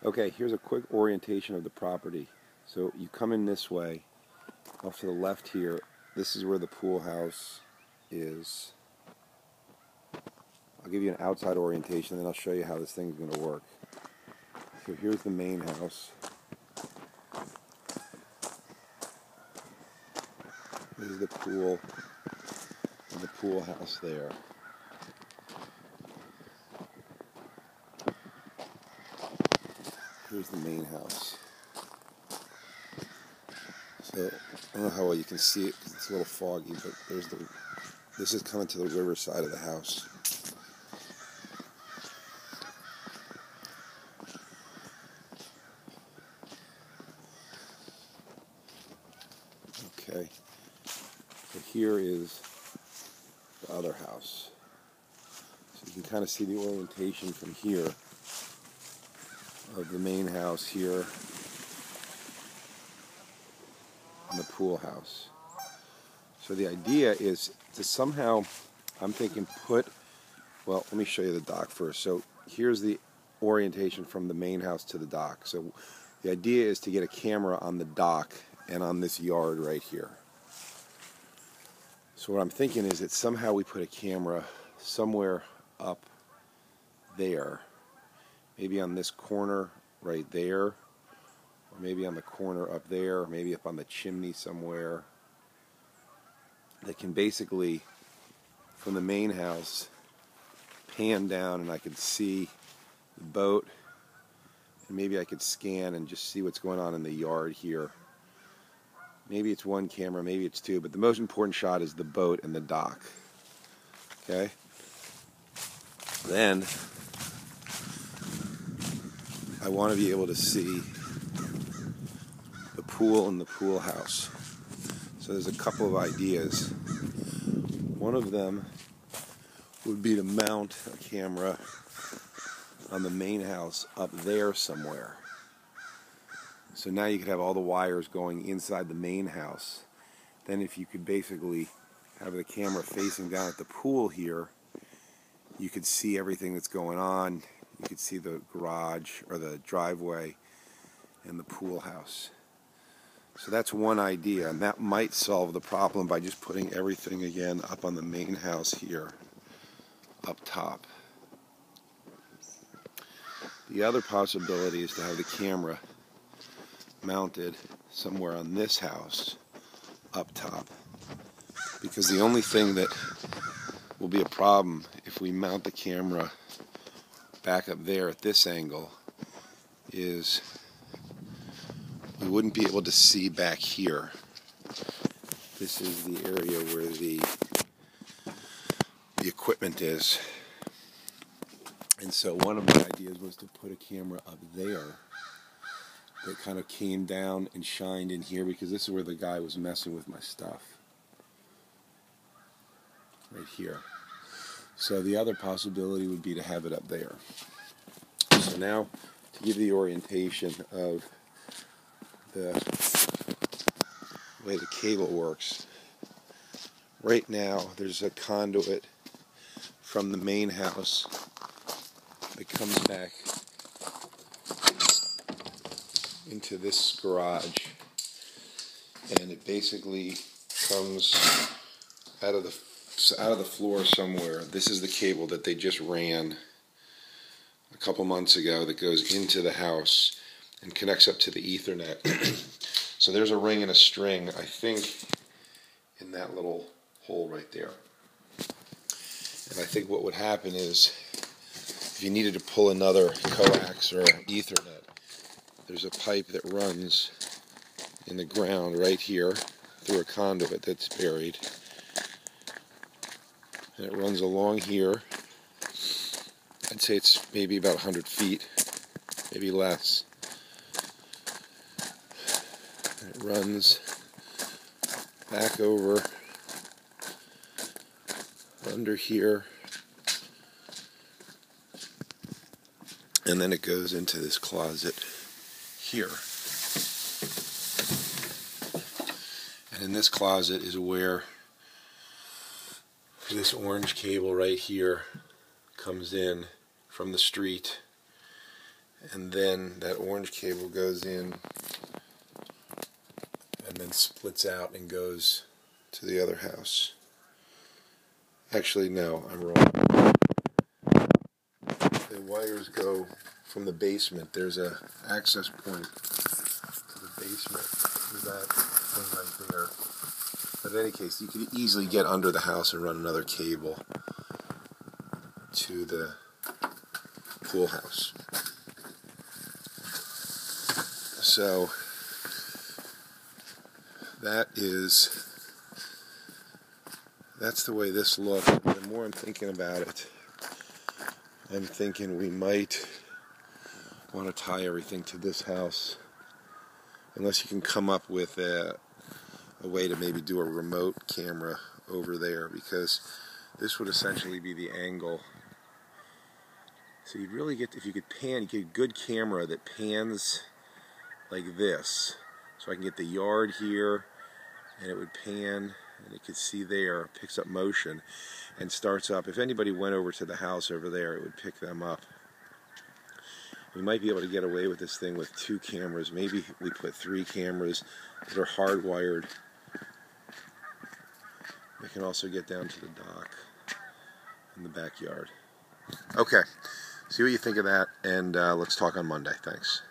Okay, here's a quick orientation of the property. So you come in this way, off to the left here. This is where the pool house is. I'll give you an outside orientation, then I'll show you how this thing's going to work. So here's the main house. There's the pool, and the pool house there. Here's the main house. So I don't know how well you can see it because it's a little foggy, but this is coming to the river side of the house. Okay, so here is the other house. So you can kind of see the orientation from here of the main house here and the pool house. So the idea is to somehow, I'm thinking well, let me show you the dock first. So here's the orientation from the main house to the dock. So the idea is to get a camera on the dock and on this yard right here. So what I'm thinking is that somehow we put a camera somewhere up there, maybe on this corner right there, or maybe on the corner up there, or maybe up on the chimney somewhere, that can basically, from the main house, pan down and I could see the boat, and maybe I could scan and just see what's going on in the yard here. Maybe it's one camera, maybe it's two, but the most important shot is the boat and the dock. Okay? Then I want to be able to see the pool and the pool house. So there's a couple of ideas. One of them would be to mount a camera on the main house up there somewhere. So now you could have all the wires going inside the main house. Then if you could basically have the camera facing down at the pool here, you could see everything that's going on. You could see the garage or the driveway and the pool house. So that's one idea, and that might solve the problem by just putting everything again up on the main house here, up top. The other possibility is to have the camera mounted somewhere on this house up top, because the only thing that will be a problem if we mount the camera back up there at this angle is we wouldn't be able to see back here. This is the area where the equipment is, and so one of my ideas was to put a camera up there that kind of came down and shined in here, because this is where the guy was messing with my stuff. Right here. So the other possibility would be to have it up there. So now, to give the orientation of the way the cable works. Right now, there's a conduit from the main house that comes back into this garage, and it basically comes out of the floor somewhere. This is the cable that they just ran a couple months ago that goes into the house and connects up to the Ethernet. So there's a ring and a string, I think, in that little hole right there. And I think what would happen is, if you needed to pull another coax or Ethernet, there's a pipe that runs in the ground right here through a conduit that's buried. And it runs along here. I'd say it's maybe about 100 feet, maybe less. And it runs back over under here, and then it goes into this closet here. And in this closet is where this orange cable right here comes in from the street and then that orange cable goes in and then splits out and goes to the other house. Actually, no, I'm wrong. The wires go from the basement. There's a access point to the basement through that thing right there. But in any case, you could easily get under the house and run another cable to the pool house. So that's the way this looks. The more I'm thinking about it, I'm thinking we might want to tie everything to this house, unless you can come up with a way to maybe do a remote camera over there, because this would essentially be the angle. So you'd really get, if you could pan, you get a good camera that pans like this. So I can get the yard here, and it would pan, and you could see there, picks up motion, and starts up. If anybody went over to the house over there, it would pick them up. We might be able to get away with this thing with 2 cameras. Maybe we put 3 cameras that are hardwired. We can also get down to the dock in the backyard. Okay, see what you think of that, and let's talk on Monday. Thanks.